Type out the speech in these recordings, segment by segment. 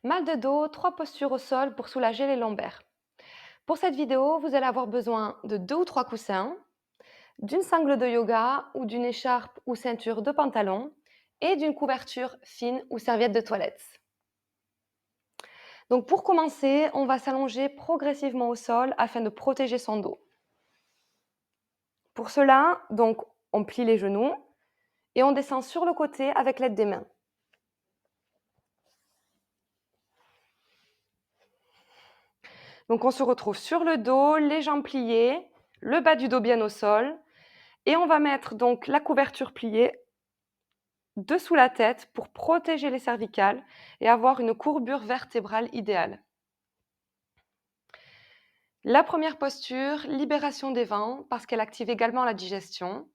Mal de dos, 3 postures au sol pour soulager les lombaires. Pour cette vidéo, vous allez avoir besoin de 2 ou 3 coussins, d'une sangle de yoga ou d'une écharpe ou ceinture de pantalon et d'une couverture fine ou serviette de toilette. Donc pour commencer, on va s'allonger progressivement au sol afin de protéger son dos. Pour cela, donc on plie les genoux et on descend sur le côté avec l'aide des mains. Donc on se retrouve sur le dos, les jambes pliées, le bas du dos bien au sol. Et on va mettre donc la couverture pliée dessous la tête pour protéger les cervicales et avoir une courbure vertébrale idéale. La première posture, libération des vents, parce qu'elle active également la digestion.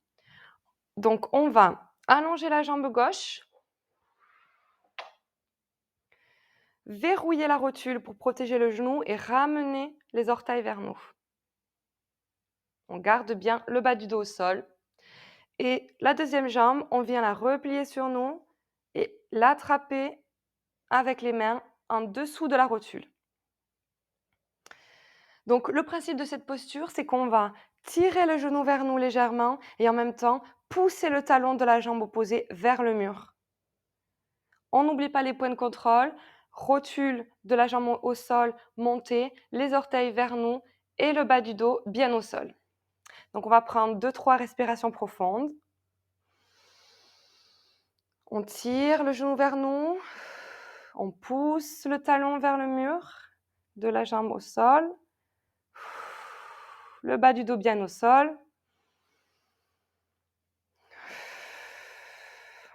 Donc on va allonger la jambe gauche, verrouiller la rotule pour protéger le genou et ramener les orteils vers nous. On garde bien le bas du dos au sol. Et la deuxième jambe, on vient la replier sur nous et l'attraper avec les mains en dessous de la rotule. Donc le principe de cette posture, c'est qu'on va tirer le genou vers nous légèrement et en même temps pousser le talon de la jambe opposée vers le mur. On n'oublie pas les points de contrôle, rotule de la jambe au sol, montée, les orteils vers nous et le bas du dos bien au sol. Donc on va prendre 2-3 respirations profondes. On tire le genou vers nous, on pousse le talon vers le mur, de la jambe au sol, le bas du dos bien au sol.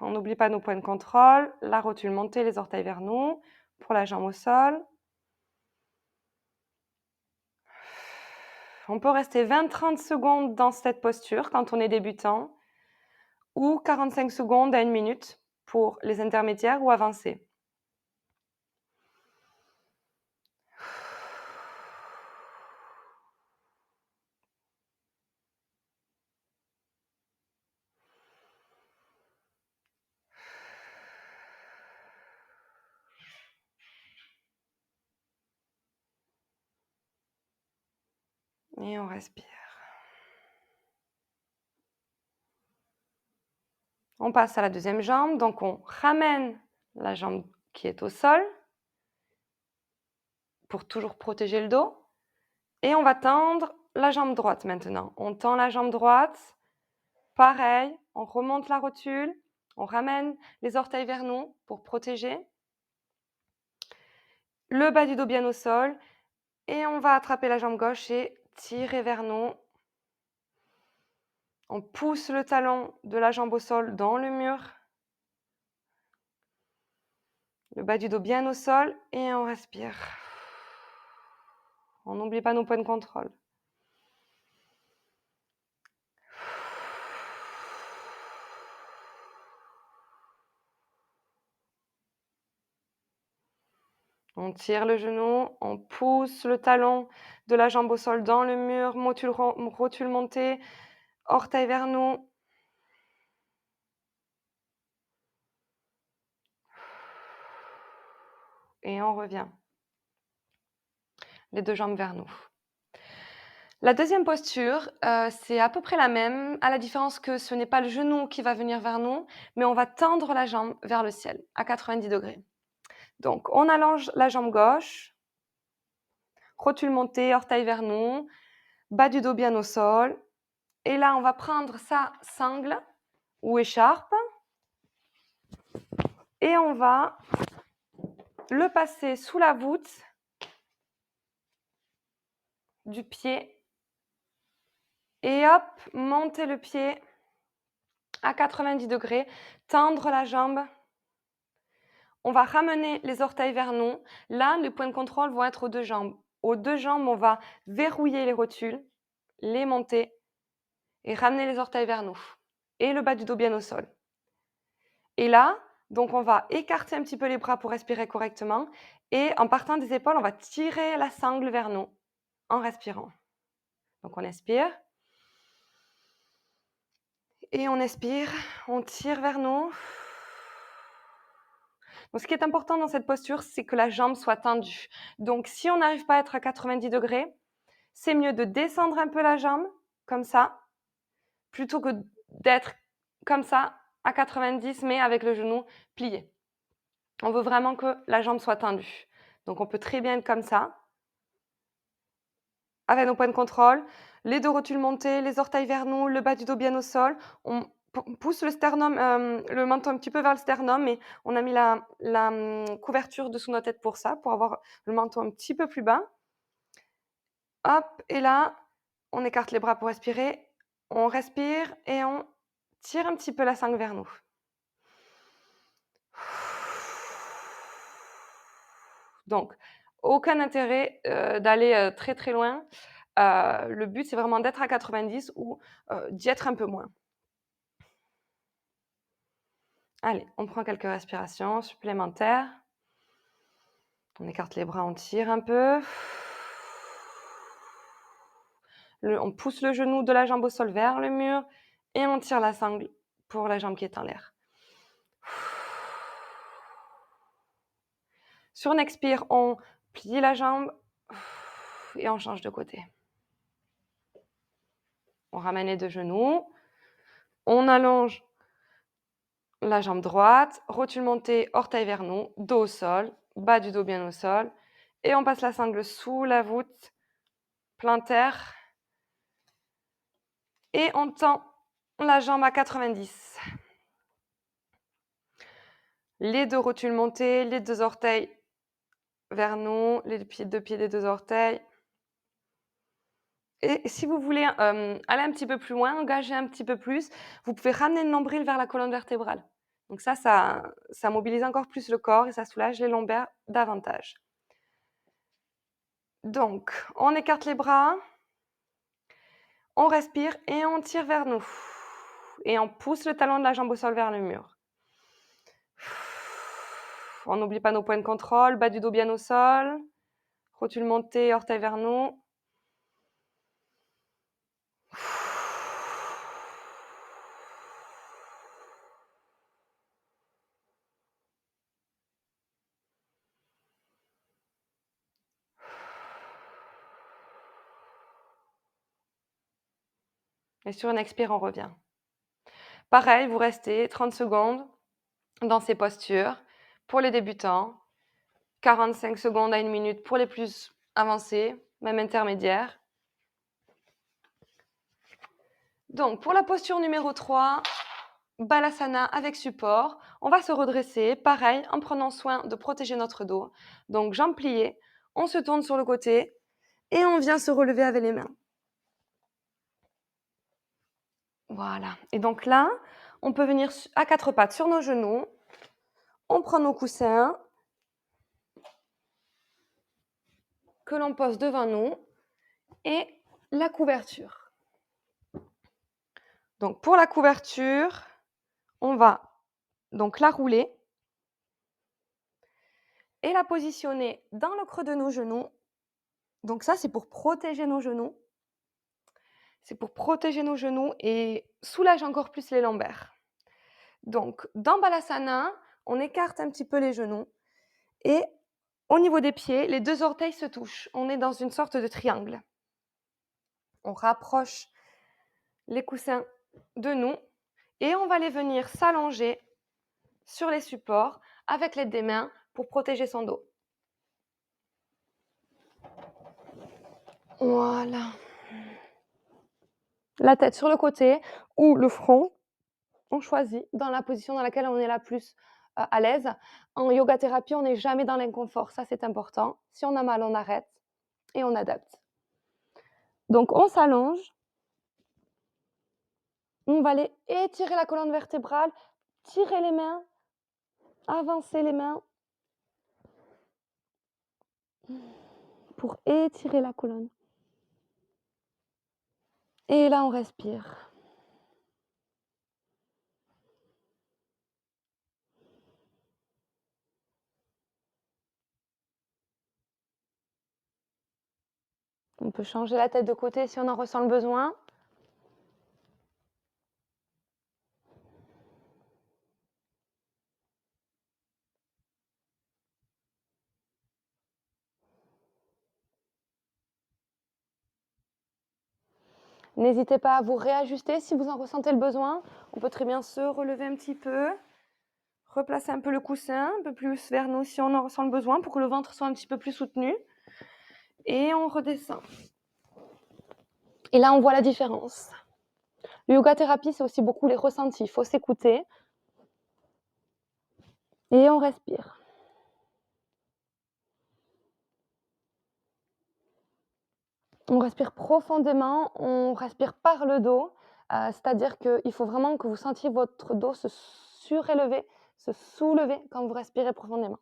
On n'oublie pas nos points de contrôle, la rotule montée, les orteils vers nous, pour la jambe au sol. On peut rester 20-30 secondes dans cette posture quand on est débutant, ou 45 secondes à 1 minute pour les intermédiaires ou avancés. Et on respire. On passe à la deuxième jambe, donc on ramène la jambe qui est au sol pour toujours protéger le dos. Et on va tendre la jambe droite maintenant. On tend la jambe droite, pareil, on remonte la rotule, on ramène les orteils vers nous pour protéger. Le bas du dos bien au sol et on va attraper la jambe gauche et tirer vers nous. On pousse le talon de la jambe au sol dans le mur. Le bas du dos bien au sol et on respire. On n'oublie pas nos points de contrôle. On tire le genou, on pousse le talon de la jambe au sol dans le mur, rotule montée, orteil vers nous. Et on revient. Les deux jambes vers nous. La deuxième posture, c'est à peu près la même, à la différence que ce n'est pas le genou qui va venir vers nous, mais on va tendre la jambe vers le ciel, à 90 degrés. Donc, on allonge la jambe gauche, rotule montée, orteil vers nous, bas du dos bien au sol. Et là, on va prendre sa sangle ou écharpe et on va le passer sous la voûte du pied. Et hop, monter le pied à 90 degrés, tendre la jambe. On va ramener les orteils vers nous. Là, les points de contrôle vont être aux deux jambes. Aux deux jambes, on va verrouiller les rotules, les monter et ramener les orteils vers nous. Et le bas du dos bien au sol. Et là, donc on va écarter un petit peu les bras pour respirer correctement. Et en partant des épaules, on va tirer la sangle vers nous en respirant. Donc on inspire. Et on expire, on tire vers nous. Donc ce qui est important dans cette posture, c'est que la jambe soit tendue. Donc si on n'arrive pas à être à 90 degrés, c'est mieux de descendre un peu la jambe, comme ça, plutôt que d'être comme ça, à 90, mais avec le genou plié. On veut vraiment que la jambe soit tendue. Donc on peut très bien être comme ça, avec nos points de contrôle, les deux rotules montées, les orteils vers nous, le bas du dos bien au sol. On pousse le sternum, le menton un petit peu vers le sternum, et on a mis la couverture dessous notre tête pour ça, pour avoir le menton un petit peu plus bas. Hop, et là, on écarte les bras pour respirer. On respire et on tire un petit peu la sangle vers nous. Donc, aucun intérêt, d'aller, très, très loin. Le but, c'est vraiment d'être à 90 ou, d'y être un peu moins. Allez, on prend quelques respirations supplémentaires. On écarte les bras, on tire un peu. On pousse le genou de la jambe au sol vers le mur et on tire la sangle pour la jambe qui est en l'air. Sur une expire, on plie la jambe et on change de côté. On ramène les deux genoux. On allonge la jambe droite, rotule montée, orteil vers nous, dos au sol, bas du dos bien au sol. Et on passe la sangle sous la voûte plantaire. Et on tend la jambe à 90. Les deux rotules montées, les deux orteils vers nous, les deux pieds des deux orteils. Et si vous voulez aller un petit peu plus loin, engager un petit peu plus, vous pouvez ramener le nombril vers la colonne vertébrale. Donc ça mobilise encore plus le corps et ça soulage les lombaires davantage. Donc, on écarte les bras, on respire et on tire vers nous. Et on pousse le talon de la jambe au sol vers le mur. On n'oublie pas nos points de contrôle, bas du dos bien au sol, rotule montée, orteil vers nous. Et sur une expire, on revient. Pareil, vous restez 30 secondes dans ces postures pour les débutants, 45 secondes à 1 minute pour les plus avancés, même intermédiaires. Donc, pour la posture numéro 3, Balasana avec support, on va se redresser, pareil, en prenant soin de protéger notre dos. Donc, jambes pliées, on se tourne sur le côté et on vient se relever avec les mains. Voilà. Et donc là, on peut venir à quatre pattes sur nos genoux. On prend nos coussins que l'on pose devant nous et la couverture. Donc pour la couverture, on va donc la rouler et la positionner dans le creux de nos genoux. Donc ça, c'est pour protéger nos genoux. C'est pour protéger nos genoux et soulager encore plus les lombaires. Donc dans Balasana, on écarte un petit peu les genoux et au niveau des pieds, les deux orteils se touchent. On est dans une sorte de triangle. On rapproche les coussins de nous et on va les venir s'allonger sur les supports avec l'aide des mains pour protéger son dos. Voilà. La tête sur le côté ou le front, on choisit dans la position dans laquelle on est la plus à l'aise. En yoga thérapie, on n'est jamais dans l'inconfort, ça c'est important. Si on a mal, on arrête et on adapte. Donc on s'allonge. On va aller étirer la colonne vertébrale, tirer les mains, avancer les mains pour étirer la colonne. Et là, on respire. On peut changer la tête de côté si on en ressent le besoin. N'hésitez pas à vous réajuster si vous en ressentez le besoin. On peut très bien se relever un petit peu, replacer un peu le coussin, un peu plus vers nous si on en ressent le besoin pour que le ventre soit un petit peu plus soutenu. Et on redescend. Et là, on voit la différence. Le yoga thérapie, c'est aussi beaucoup les ressentis. Il faut s'écouter. Et on respire. On respire profondément, on respire par le dos, c'est-à-dire qu'il faut vraiment que vous sentiez votre dos se surélever, se soulever quand vous respirez profondément.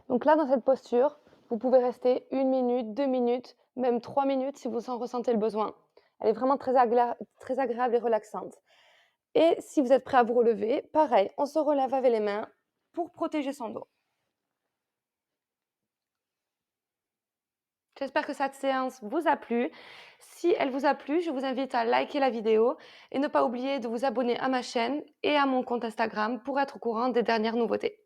Donc là, dans cette posture, vous pouvez rester 1 minute, 2 minutes, même 3 minutes si vous en ressentez le besoin. Elle est vraiment très agréable et relaxante. Et si vous êtes prêt à vous relever, pareil, on se relève avec les mains pour protéger son dos. J'espère que cette séance vous a plu. Si elle vous a plu, je vous invite à liker la vidéo et ne pas oublier de vous abonner à ma chaîne et à mon compte Instagram pour être au courant des dernières nouveautés.